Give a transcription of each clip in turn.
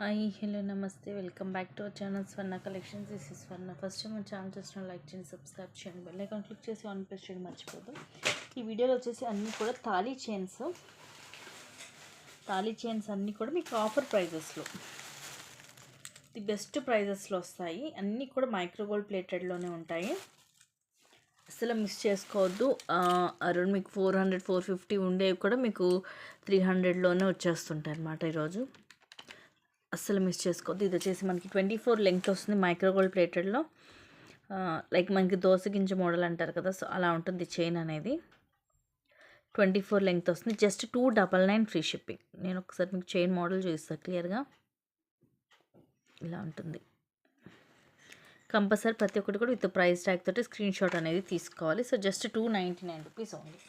Hi hello నమస్తే welcome back to our channel Swarna collections. This is Swarna. First time మన channel చూసిన like చేయండి, subscribe చేయండి, bell icon click చేసి on press చేయడం మర్చిపోద్దు. ఈ వీడియోలో వచ్చేసి అన్నీ కూడా తాళీ చైన్స్ అన్నీ కూడా మీకు ఆఫర్ ప్రైజెస్లో, ది బెస్ట్ ప్రైజెస్లో వస్తాయి. అన్నీ కూడా మైక్రో గోల్డ్ ప్లేటెడ్లోనే ఉంటాయి. అసలు మిస్ చేసుకోవద్దు. అరౌండ్ మీకు 400-450 ఉండేవి కూడా మీకు 300లోనే వచ్చేస్తుంటాయి అన్నమాట ఈరోజు. అస్సలు మిస్ చేసుకోవద్దు. ఇది వచ్చేసి మనకి 24 లెంగ్త్ వస్తుంది మైక్రో గోల్డ్ ప్లేటెడ్లో. లైక్ మనకి దోశ గింజ మోడల్ అంటారు కదా, సో అలా ఉంటుంది చైన్ అనేది. 24 లెంగ్త్ వస్తుంది. Just 299 free shipping. నేను ఒకసారి మీకు చైన్ మోడల్ చూపిస్తాను క్లియర్గా. ఇలా ఉంటుంది. కంపల్సరీ ప్రతి ఒక్కటి కూడా విత్ ప్రైస్ ట్యాగ్ తోటి స్క్రీన్ షాట్ అనేది తీసుకోవాలి. So just 299 rupees only.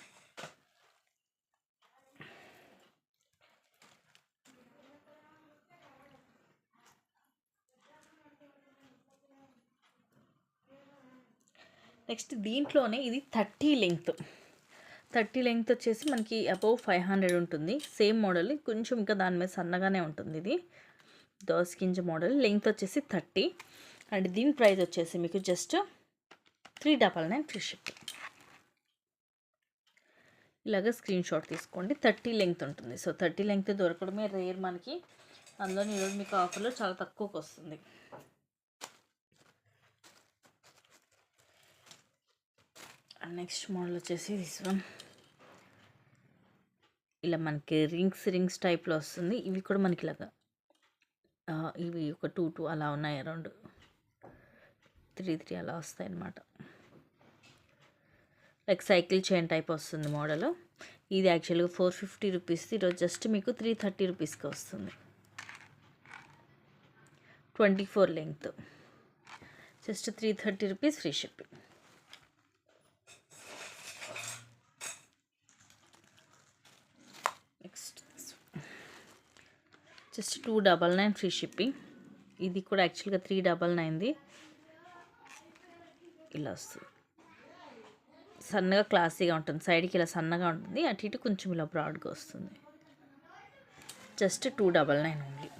Next దీంట్లోనే ఇది 30 లెంగ్త్ వచ్చేసి మనకి అబౌవ్ 500 ఉంటుంది. సేమ్ మోడల్, కొంచెం ఇంకా దాని మీద సన్నగానే ఉంటుంది. ఇది దోస గింజ మోడల్. లెంగ్త్ వచ్చేసి 30 అండ్ దీని ప్రైస్ వచ్చేసి మీకు జస్ట్ 399 ఫ్రీ షిప్పింగ్. ఇలాగ స్క్రీన్ షాట్ తీసుకోండి. 30 లెంగ్త్ ఉంటుంది. సో 30 లెంగ్త్ దొరకడమే రేర్ మనకి. అందులో ఈరోజు మీకు ఆఫర్లో చాలా తక్కువకి వస్తుంది. నెక్స్ట్ మోడల్ వచ్చేసి దిస్ వన్. ఇలా మనకి రింగ్స్ టైప్లో వస్తుంది. ఇవి కూడా మనకి ఇలాగా ఇవి ఒక 2 అలా ఉన్నాయి. అరౌండ్ 3 అలా వస్తాయి అన్నమాట. లైక్ సైకిల్ చైన్ టైప్ వస్తుంది మోడల్. ఇది యాక్చువల్గా 450 రూపీస్. ఈరోజు జస్ట్ మీకు 330 రూపీస్కి వస్తుంది. 24 length just 330 rupees free shipping. Next just 299 free shipping. ఇది కూడా యాక్చువల్గా 399ది. ఇలా వస్తుంది. సన్నగా క్లాసీగా ఉంటుంది. సైడ్కి ఇలా సన్నగా ఉంటుంది, అటు ఇటు కొంచెం ఇలా బ్రాడ్గా వస్తుంది. Just 299 only.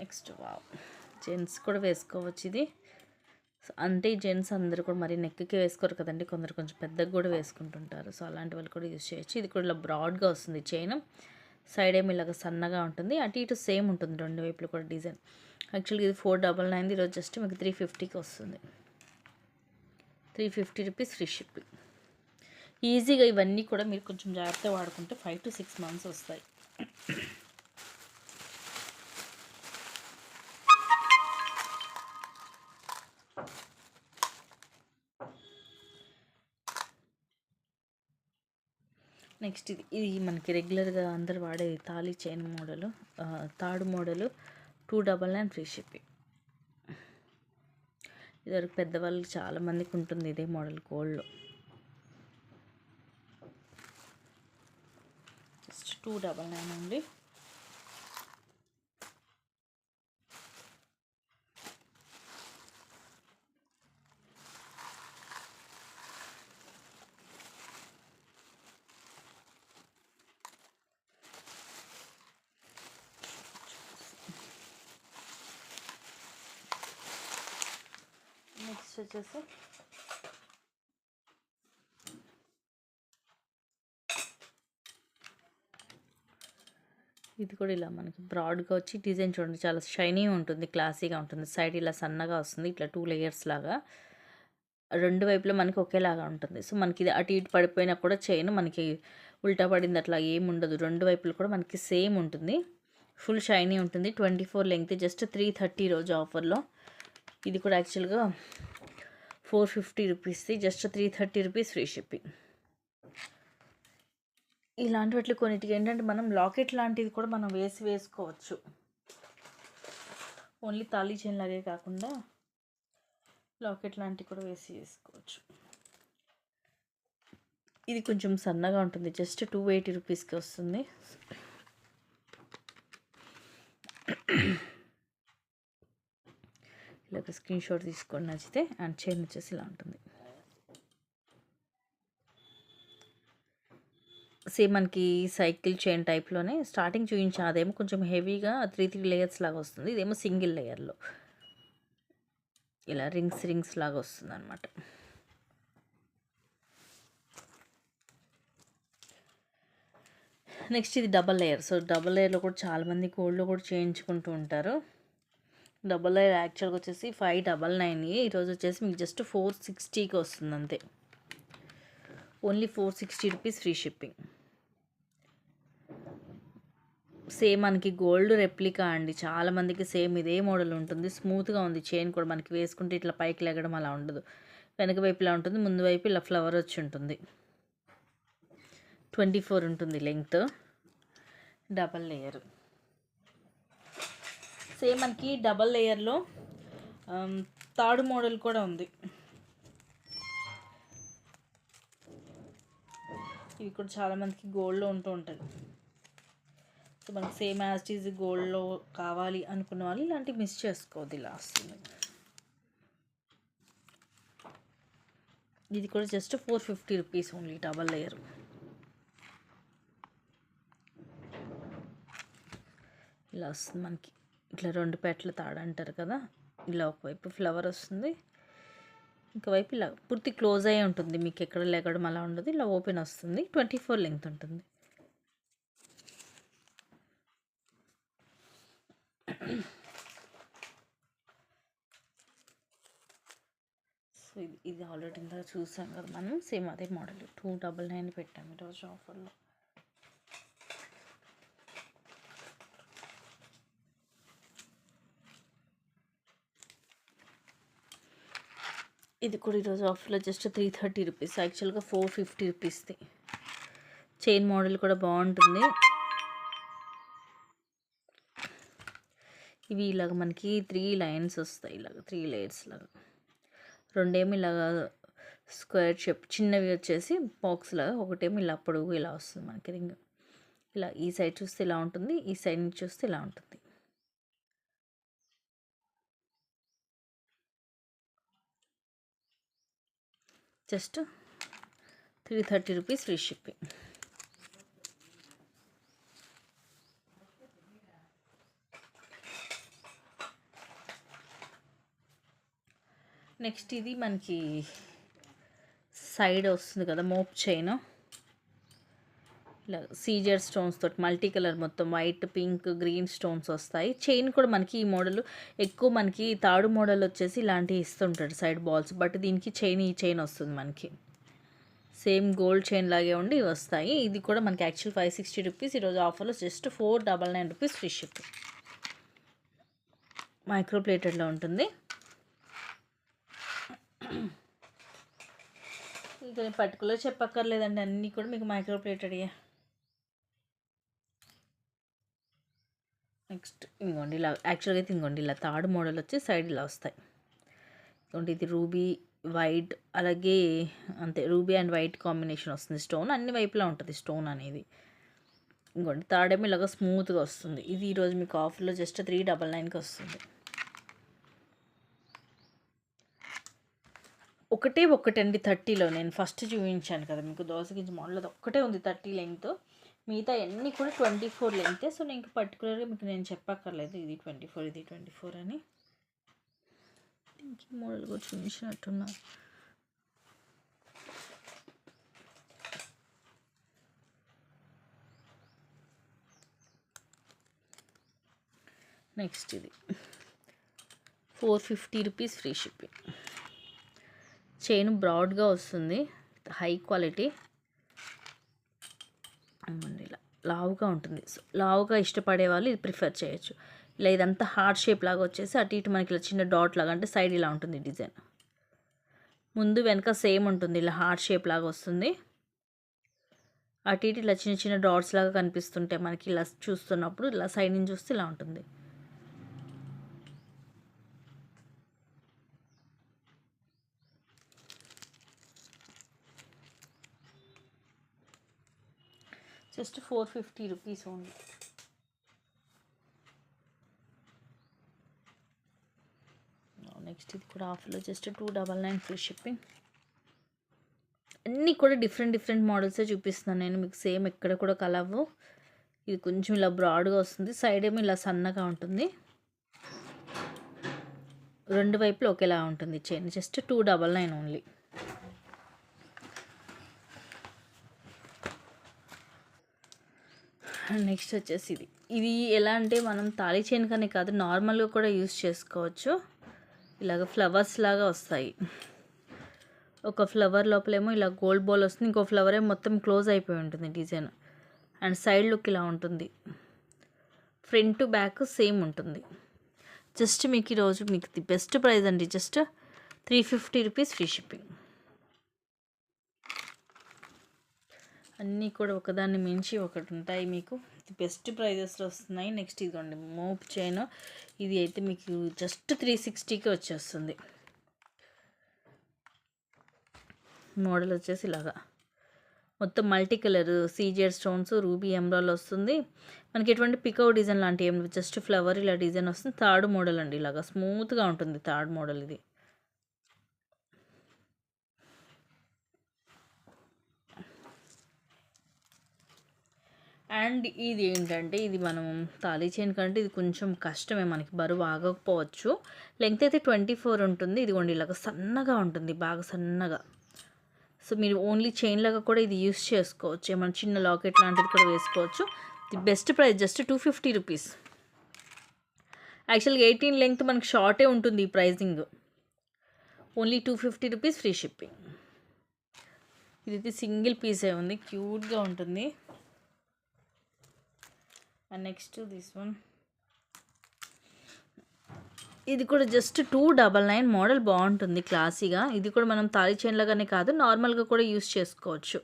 Next wow, gents కూడా వేసుకోవచ్చు ఇది. అంటే జెంట్స్ అందరూ కూడా మరి నెక్కి వేసుకోరు కదండి, కొందరు కొంచెం పెద్దగా కూడా వేసుకుంటుంటారు. సో అలాంటి వాళ్ళు కూడా యూజ్ చేయొచ్చు. ఇది కూడా ఇలా బ్రాడ్గా వస్తుంది చైన్. సైడ్ ఏమి ఇలాగ సన్నగా ఉంటుంది, అటు ఇటు సేమ్ ఉంటుంది రెండు వైపులు కూడా డిజైన్. యాక్చువల్గా ఇది 499, ఈరోజు జస్ట్ మీకు 350కి వస్తుంది. 350 రూపీస్ ఫ్రీ షిప్పింగ్. ఈజీగా ఇవన్నీ కూడా మీరు కొంచెం జాగ్రత్తగా వాడుకుంటే 5 to 6 months వస్తాయి. నెక్స్ట్ ఇది మనకి రెగ్యులర్గా అందరు వాడేది తాళీ చైన్ మోడలు, తాడు మోడలు. 299 free shipping. ఇదివరకు పెద్దవాళ్ళకి చాలామందికి ఉంటుంది ఇదే మోడల్ గోల్డ్లో. జస్ట్ 299 ఉంది. నెక్స్ట్ వచ్చేసి ఇది కూడా ఇలా మనకి బ్రాడ్గా వచ్చి డిజైన్ చూడండి, చాలా షైనీ ఉంటుంది, క్లాసీగా ఉంటుంది. సైడ్ ఇలా సన్నగా వస్తుంది, ఇట్లా 2 లేయర్స్ లాగా. రెండు వైపులా మనకి ఒకేలాగా ఉంటుంది. సో మనకి ఇది అటు ఇటు పడిపోయినా కూడా చైన్ మనకి ఉల్టా పడింది అట్లా ఏముండదు. రెండు వైపులు కూడా మనకి సేమ్ ఉంటుంది. ఫుల్ షైనీ ఉంటుంది. 24 లెంగ్త్ జస్ట్ 330 రోజు ఆఫర్లో. ఇది కూడా యాక్చువల్గా 450 రూపీస్ది, జస్ట్ 330 రూపీస్ ఫ్రీ షిప్పింగ్. ఇలాంటి వాటికి కొన్నిటికి ఏంటంటే మనం లాకెట్ లాంటిది కూడా మనం వేసుకోవచ్చు. ఓన్లీ తాళీ చైన్ లాగే కాకుండా లాకెట్ లాంటివి కూడా వేసుకోవచ్చు. ఇది కొంచెం సన్నగా ఉంటుంది, జస్ట్ 280 రూపీస్కి వస్తుంది. ఇలాగ స్క్రీన్ షాట్ తీసుకొని నచ్చితే. అండ్ చైన్ వచ్చేసి ఇలా ఉంటుంది. సేమ్ మనకి సైకిల్ చైన్ టైప్లోనే స్టార్టింగ్ చూపించా, అదేమో కొంచెం హెవీగా 3 లేయర్స్ లాగా వస్తుంది, ఇదేమో సింగిల్ లేయర్లో ఇలా రింగ్స్ లాగా వస్తుంది అనమాట. నెక్స్ట్ ఇది డబల్ లేయర్. సో డబల్ లేయర్లో కూడా చాలామంది గోల్డ్లో కూడా చేయించుకుంటూ ఉంటారు. డబల్ లేయర్ యాక్చువల్గా వచ్చేసి 599, ఈరోజు వచ్చేసి మీకు జస్ట్ 460కి వస్తుంది అంతే. Only 460 rupees free shipping. Same మనకి గోల్డ్ రెప్లికా అండి, చాలామందికి సేమ్ ఇదే మోడల్ ఉంటుంది. స్మూత్గా ఉంది చైన్ కూడా, మనకి వేసుకుంటే ఇట్లా పైకి లెగడం అలా ఉండదు. వెనక వైపు ఇలా ఉంటుంది, ముందు వైపు ఇలా ఫ్లవర్ వచ్చి ఉంటుంది. 24 ఉంటుంది లెంగ్త్. Double layer. సేమ్ మనకి డబల్ లేయర్లో థర్డ్ మోడల్ కూడా ఉంది. ఇవి కూడా చాలామందికి గోల్డ్లో ఉంటూ ఉంటుంది. సో మనకి సేమ్ యాజ్ ఇట్ ఈజ్ గోల్డ్లో కావాలి అనుకున్న వాళ్ళు ఇలాంటివి మిస్ చేసుకోవద్దు, ఇలా వస్తుంది. ఇది కూడా just 450 rupees only double layer. ఇలా వస్తుంది మనకి, ఇట్లా 2 పెట్టలు తాడు అంటారు కదా, ఇలా ఒకవైపు ఫ్లవర్ వస్తుంది, ఇంకోవైపు ఇలా పూర్తి క్లోజ్ అయ్యి ఉంటుంది, మీకు ఎక్కడ లెగడం అలా ఉండదు, ఇలా ఓపెన్ వస్తుంది. 24 లెంగ్త్ ఉంటుంది. సో ఇది ఆల్రెడీ ఇందాక చూసాం కదా మనం, సేమ్ అదే మోడల్ 299 పెట్టాము ఈరోజు ఆఫర్లో. ఇది కూడా ఈరోజు ఆఫర్లో జస్ట్ 330 రూపీస్, యాక్చువల్గా 450 రూపీస్ది. చైన్ మోడల్ కూడా బాగుంటుంది. ఇవి ఇలాగ మనకి 3 లైన్స్ వస్తాయి, ఇలాగ 3 లేయర్స్ లాగా. రెండేమో ఇలాగ స్క్వేర్ షేప్, చిన్నవి వచ్చేసి బాక్స్ లాగా, ఒకటేమో ఇలా పొడుగు ఇలా వస్తుంది మనకి రింగ్. ఇలా ఈ సైడ్ చూస్తే ఇలా ఉంటుంది, ఈ సైడ్ నుంచి చూస్తే ఇలా ఉంటుంది. Just 330 rupees free shipping. Next ఇది మనకి సైడ్ వస్తుంది కదా మోప్ చైన్, ఇలా సీజర్ స్టోన్స్ తోటి మల్టీ కలర్, మొత్తం వైట్ పింక్ గ్రీన్ స్టోన్స్ వస్తాయి. చైన్ కూడా మనకి ఈ మోడల్ ఎక్కువ, మనకి తాడు మోడల్ వచ్చేసి ఇలాంటివి ఇస్తుంటాడు సైడ్ బాల్స్, బట్ దీనికి ఈ చైన్ వస్తుంది మనకి. సేమ్ గోల్డ్ చైన్ లాగే ఉండి వస్తాయి. ఇది కూడా మనకి యాక్చువల్ 560 రూపీస్, ఈరోజు ఆఫర్లో just 499 rupees free shipping. Micro ప్లేటెడ్లో ఉంటుంది. ఇక నేను పర్టికులర్ చెప్పక్కర్లేదండి, అన్నీ కూడా మీకు మైక్రో ప్లేటెడ్యే. నెక్స్ట్ ఇంకోండి ఇలా, యాక్చువల్గా అయితే ఇంకోండి ఇలా థర్డ్ మోడల్ వచ్చి సైడ్ ఇలా వస్తాయి. ఇంకోండి ఇది రూబీ వైట్, అలాగే అంతే రూబీ అండ్ వైట్ కాంబినేషన్ వస్తుంది. స్టోన్ అన్ని వైపులా ఉంటుంది స్టోన్ అనేది. ఇంకోండి థర్డ్ ఏమో ఇలాగ స్మూత్గా వస్తుంది. ఇది ఈరోజు మీకు ఆఫర్లో జస్ట్ 399కి వస్తుంది. ఒకటండి 30లో, నేను ఫస్ట్ చూపించాను కదా మీకు దోశ గింజ మోడల్, అది ఒక్కటే ఉంది 30 లెంగ్త్, మిగతా అన్నీ కూడా 24 లెంగ్తే. సో నేను పర్టికులర్గా మీకు నేను చెప్పక్కర్లేదు ఇది 24 ఇది 24 అని. ఇంక మోడల్ కూడా చూపించినట్టున్నా. నెక్స్ట్ ఇది 450 రూపీస్ ఫ్రీ షిప్పింగ్. చైన్ బ్రాడ్గా వస్తుంది, హై క్వాలిటీ, ఇలా లావుగా ఉంటుంది. సో లావుగా ఇష్టపడే వాళ్ళు ఇది ప్రిఫర్ చేయొచ్చు. ఇలా ఇదంతా హార్ట్ షేప్ లాగా వచ్చేసి అటు ఇటు మనకి ఇలా చిన్న డాట్ లాగా, అంటే సైడ్ ఇలా ఉంటుంది డిజైన్, ముందు వెనక సేమ్ ఉంటుంది, ఇలా హార్ట్ షేప్ లాగా వస్తుంది. అటు ఇటు ఇలా చిన్న చిన్న డాట్స్ లాగా కనిపిస్తుంటాయి మనకి, ఇలా చూస్తున్నప్పుడు ఇలా సైడ్ నుంచి చూస్తే ఇలా ఉంటుంది. Just 450 rupees only. నెక్స్ట్ ఇది కూడా ఆఫర్లో జస్ట్ 299 ఫ్రీ షిప్పింగ్. అన్నీ కూడా డిఫరెంట్ మోడల్సే చూపిస్తున్నాను నేను మీకు. సేమ్ ఎక్కడ కూడా కలవు. ఇది కొంచెం ఇలా బ్రాడ్గా వస్తుంది, సైడ్ ఏమో ఇలా సన్నగా ఉంటుంది. రెండు వైపులు ఒకేలా ఉంటుంది చైన్. Just 299 only. నెక్స్ట్ వచ్చేసి ఇది ఎలా అంటే మనం తాళి చైన్ కానీ కాదు, నార్మల్గా కూడా యూస్ చేసుకోవచ్చు. ఇలాగ ఫ్లవర్స్ లాగా వస్తాయి. ఒక ఫ్లవర్ లోపలేమో ఇలా గోల్డ్ బాల్ వస్తుంది, ఇంకో ఫ్లవర్ ఏమో మొత్తం క్లోజ్ అయిపోయి ఉంటుంది డిజైన్. అండ్ సైడ్ లుక్ ఇలా ఉంటుంది. ఫ్రంట్ టు బ్యాక్ సేమ్ ఉంటుంది. జస్ట్ మీకు ఈరోజు మీకు ది బెస్ట్ ప్రైస్ అండి. Just 350 rupees free shipping. అన్నీ కూడా ఒకదాన్ని మించి ఒకటి ఉంటాయి. మీకు బెస్ట్ ప్రైజెస్లో వస్తున్నాయి. నెక్స్ట్ ఇదిగోండి మోప్ చైన్. ఇది అయితే మీకు జస్ట్ 360కి వచ్చేస్తుంది. మోడల్ వచ్చేసి ఇలాగా మొత్తం multi colour CZ stones, ruby emerald వస్తుంది. మనకి ఎటువంటి పికో డిజైన్ లాంటి ఏం జస్ట్ ఫ్లవర్ ఇలా డిజైన్ వస్తుంది. థర్డ్ మోడల్ అండి, ఇలాగా స్మూత్గా ఉంటుంది థర్డ్ మోడల్ ఇది. అండ్ ఇది ఏంటంటే ఇది మనం తాళీ చైన్ కంటే ఇది కొంచెం కష్టమే, మనకి బరువు ఆగకపోవచ్చు. లెంగ్త్ అయితే 24 ఉంటుంది. ఇదిగోండి ఇలాగ సన్నగా ఉంటుంది, బాగా సన్నగా. సో మీరు ఓన్లీ చైన్ లాగా కూడా ఇది యూస్ చేసుకోవచ్చు. ఏమైనా చిన్న లాకెట్ లాంటిది కూడా వేసుకోవచ్చు. The best price just 250 rupees. యాక్చువల్గా 18 లెంగ్త్ మనకి షార్టే ఉంటుంది ఈ pricing. Only 250 rupees free shipping. ఇది సింగిల్ పీసే ఉంది, క్యూట్గా ఉంటుంది. అండ్ నెక్స్ట్ దిస్ వన్, ఇది కూడా జస్ట్ 299 మోడల్ బాగుంటుంది క్లాసీగా. ఇది కూడా మనం తాళి చైన్ లాగానే కాదు, నార్మల్గా కూడా యూస్ చేసుకోవచ్చు,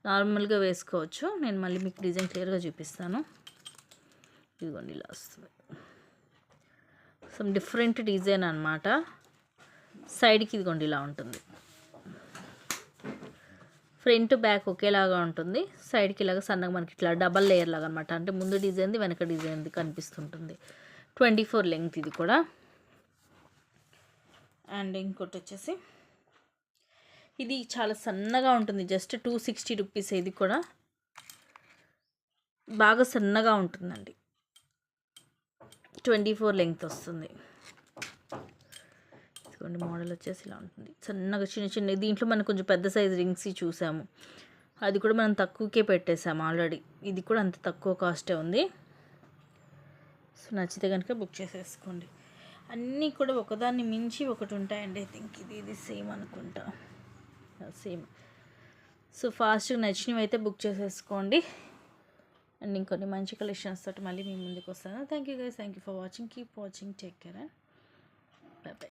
నార్మల్గా వేసుకోవచ్చు. నేను మళ్ళీ మీకు డిజైన్ క్లియర్గా చూపిస్తాను. ఇదిగోండి ఇలా వస్తుంది, సమ్ డిఫరెంట్ డిజైన్ అనమాట. సైడ్కి ఇదిగోండి ఇలా ఉంటుంది. ఫ్రంట్ బ్యాక్ ఒకేలాగా ఉంటుంది. సైడ్కి ఇలాగా సన్నగా మనకి ఇట్లా డబల్ లేయర్ లాగా అనమాట. అంటే ముందు డిజైన్ది వెనక డిజైన్ది కనిపిస్తుంటుంది. 24 లెంగ్త్ ఇది కూడా. అండ్ ఇంకోటి వచ్చేసి ఇది చాలా సన్నగా ఉంటుంది. Just 260 rupees. ఇది కూడా బాగా సన్నగా ఉంటుందండి. 24 లెంగ్త్ వస్తుంది. మోడల్ వచ్చేసి ఇలా ఉంటుంది, సన్నగా చిన్న దీంట్లో మనం కొంచెం పెద్ద సైజ్ రింగ్స్ చూసాము, అది కూడా మనం తక్కువకే పెట్టేసాము ఆల్రెడీ. ఇది కూడా అంత తక్కువ కాస్టే ఉంది. సో నచ్చితే కనుక బుక్ చేసేసుకోండి. అన్నీ కూడా ఒకదాన్ని మించి ఒకటి ఉంటాయండి. ఐ థింక్ ఇది సేమ్ అనుకుంటా, సేమ్. సో ఫాస్ట్గా నచ్చినవి అయితే బుక్ చేసేసుకోండి. అండ్ ఇంకొన్ని మంచి కలెక్షన్స్ తోటి మళ్ళీ మీ ముందుకు వస్తాను. Thank you guys, thank you for watching. Keep watching, take care and by by.